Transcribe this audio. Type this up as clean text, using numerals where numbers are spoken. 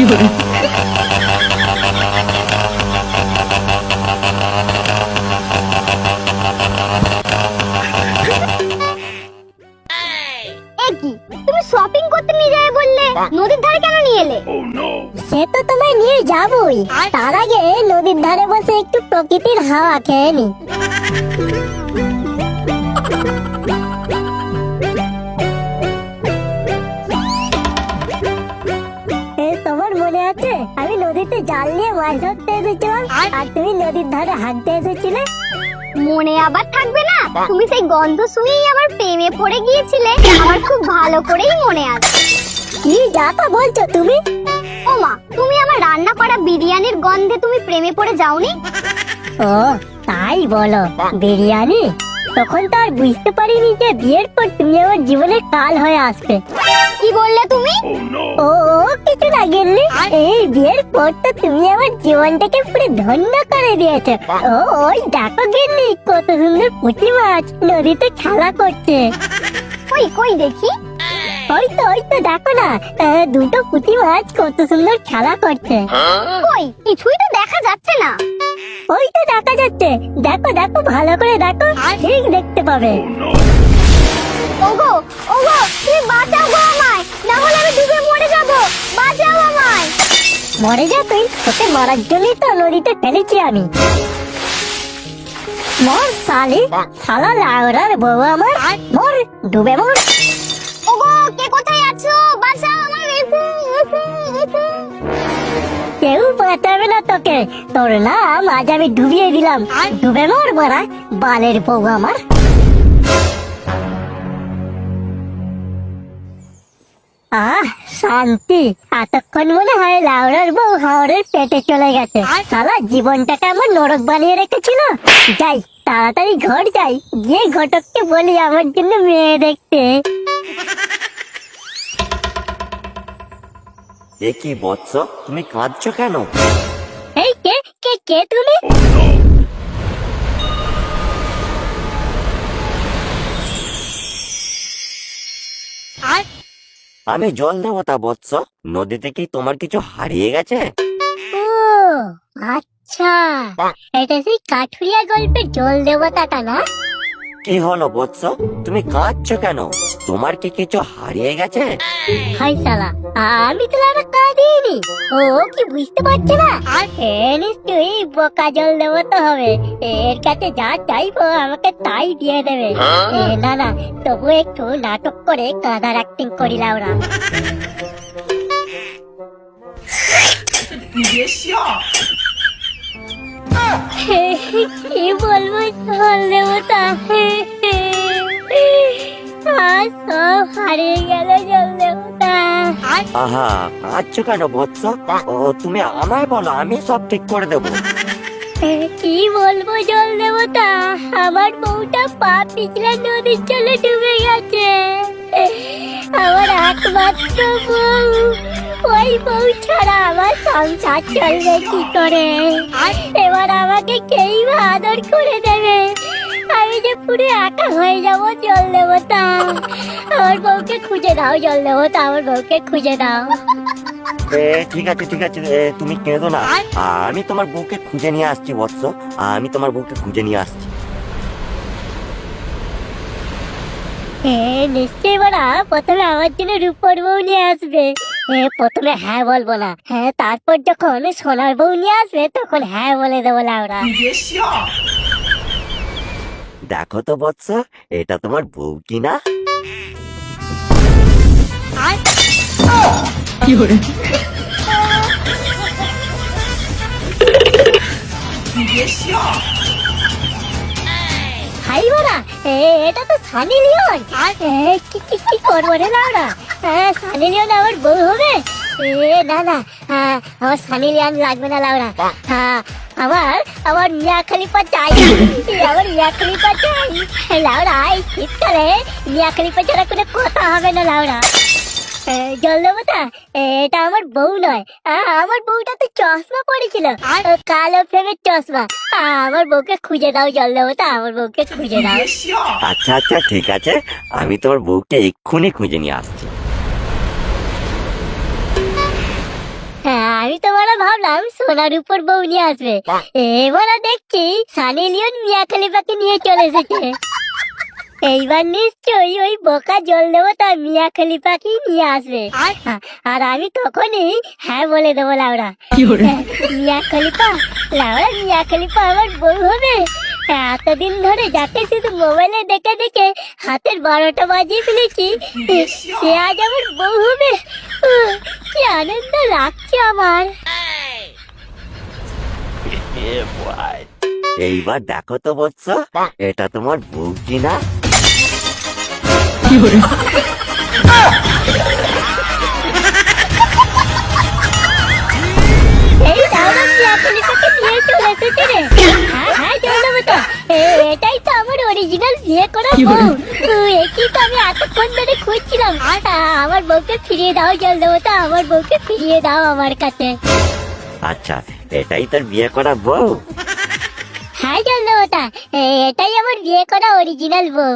তুমি শপিং করতে নিয়ে যাবে বললে, নদীর ধারে কেন নিয়ে এলে? সে তো তোমায় নিয়ে যাবই, তার আগে নদীর ধারে বসে একটু প্রকৃতির হাওয়া খেয়ে নি। তোমার মনে আছে আমি নদীতে জাল নিয়ে মাছ ধরতে এসেছিলাম আর তুমি নদীর ধারে হাঁটতে এসেছিলে? মনে আবার থাকবে না? তুমি সেই গন্ধ শুনেই আমার প্রেমে পড়ে গিয়েছিলে, আমার খুব ভালো করেই মনে আছে। কি যাতা বলছো তুমি? ও মা, তুমি আমার রান্না করা বিরিয়ানির গন্ধে তুমি প্রেমে পড়ে যাওনি? ও তাই বলো, বিরিয়ানি? তখন তো আর বুঝতে পারিনি যে বিয়ের পর তুমি আমার জীবনের কাল হয়ে আসবে। কি বললে তুমি? ও কিছু না গেলি, এই বিয়ের পর তো তুমি আমার জীবনটাকে পুরো ধন্য করে দিয়েছো। ও ওই দেখো গেলি, কত সুন্দর পুঁটি মাছ নদীতে খেলা করছে। কই কই দেখি। ওই তো দেখো না, দুটো পুঁটি মাছ কত সুন্দর খেলা করছে। কই, কিছুই তো দেখা যাচ্ছে না। ওই তো দেখা যাচ্ছে, দেখো দেখো ভালো করে দেখো, ঠিক দেখতে পাবে। ওগো ওগো, তুমি বাঁচাও গো আমায়, না হলে আমি ডুবে মরে যাব। বাঁচাও আমায়। মরে যা তুই, তোকে মারার জন্যই তো নদীতে ফেলেছি আমি। মর শালি, শালা লাউড়ার বউ আমার, মর, ডুবে মর। ওগো, কে কোথায় আছো? বাঁচাও আমায়। কেউ বাঁচাবে না তোকে, তোর নাম আজ আমি ডুবিয়ে দিলাম। ডুবে মর মারা, বালের বউ আমার। আহ শান্তি, এতক্ষণ মনে হয় লাউড়ার বউ হাওড়ের পেটে চলে গেছে। সারা জীবনটাকে আমার নরক বানিয়ে রেখেছিল। যাই তাড়াতাড়ি ঘর যাই, গিয়ে ঘটককে বলি আমার জন্য মেয়ে দেখতে। এ কি বৎস, তুমি কাঁদছো কেন? এই কে কে কে তুমি? আমি জল দেবতা বৎস, নদীতে কি তোমার কিছু হারিয়ে গেছে? ও আচ্ছা, এটা সেই কাঠুরিয়া গল্পের জল দেবতাটা না? কি হলো বৎস, তুমি কাঁদছো কেন? তোমার কি কিছু হারিয়ে গেছে? হাই শালা, আমি তো আর কাঁদিনি। ও কি বুঝতে পারছে না? এ নিশ্চয়ই বোকা জল দেবতা হবে, এর কাছে যা চাইবো আমাকে তাই দিয়ে দেবে। না না, তবু একটু নাটক করে কাঁদার অ্যাক্টিং করিলাম ওরা। কি বলবো জল দেবতা, সব হারিয়ে গেল জল দেবতা। আহা, কাঁদছো কেন বৎস? ও তুমি আমায় বলো, আমি সব ঠিক করে দেবো। কি বলবো জল দেবতা, আমার বউটা পা পিছলে নদীর জলে ডুবে গেছে। আমার একমাত্র বউ, ওই বউ ছাড়া আমার সংসার চলবে কি করে? এবার আমাকে কেই বা আদর করে দেবে? আমি যে পুরো একা হয়ে যাব জল দেবতা। আমার বউকে খুঁজে দাও জল দেবতা, আমার বউকে খুঁজে দাও। ঠিক আছে ঠিক আছে, তুমি কেঁদো না, আমি তোমার বউকে খুঁজে নিয়ে আসছি বৎস, আমি তোমার বউকে খুঁজে নিয়ে আসছি। নিশ্চয়ই বলা, প্রথমে আমার জন্য রূপর বউ নিয়ে আসবে। প্রথমে হ্যাঁ বলবো না, হ্যাঁ তারপর যখন সোনার বউ নিয়ে আসবে তখন হ্যাঁ বলে দেবো লাউরা। দেখো তো বৎস, এটা তোমার বউ কিনা? হাই বলা, এটা তো সানি লিওন। কি করবো রে লাউরা? সানি লিওন আমার বউ হবে? না না, আমার সানি লিওন লাগবে না লাউরা। আমার আমার মিয়া খলিফা চাই, আমার মিয়া খলিফা চাই লাউরা। এই শীতকালে মিয়া খলিফা ছাড়া কোনো কথা হবে না লাউরা। জল দেবতা, এটা আমার বউ নয়, আমার বউটা তো চশমা পড়েছিল, কালো ফ্রেমের চশমা। আমার বউকে খুঁজে দাও জল দেবতা, আমার বউকে খুঁজে দাও। আচ্ছা আচ্ছা ঠিক আছে, আমি তোমার বউকে এক্ষুনি খুঁজে নিয়ে আসছি। আমি তো বড় ভাবলাম সোনার উপর বউ নিয়ে আসবে, এবার দেখছি সানি লিওন মিয়া খলিফাকে নিয়ে চলে এসেছে। এইবার নিশ্চয়ই ওই বোকা জল দেবো তার মিয়া খলিফাকে নিয়ে আসবে। আর আমি তখনই হ্যাঁ বলে দেবো লাউড়া। মিয়া খলিফা, লাউড়া মিয়া খলিফা আমার বউ হবে। এতদিন ধরে যাকে শুধু মোবাইলে দেখে দেখে হাতের 12টা বাজিয়ে ফেলেছি, সে আজ আমার বউ হবে। কি আনন্দ লাগছে আমার। এইবার দেখো তো বৎস, এটা তোমার বউ কিনা? এই লাউড়া মিয়া খলিফাকে নিয়ে চলে এসেছে রে। হ্যাঁ হ্যাঁ জলদেবতা, এটাই তো আমার অরিজিনাল বিয়ে করা বউ। একই তো আমি এতক্ষণ ধরে খুঁজছিলাম। আমার বউকে ফিরিয়ে দাও জলদেবতা, আমার বউকে ফিরিয়ে দাও আমার কাছে। আচ্ছা, এটাই তোর বিয়ে করা বউ? হ্যাঁ জলদেবতা, এটাই আমার বিয়ে করা অরিজিনাল বউ।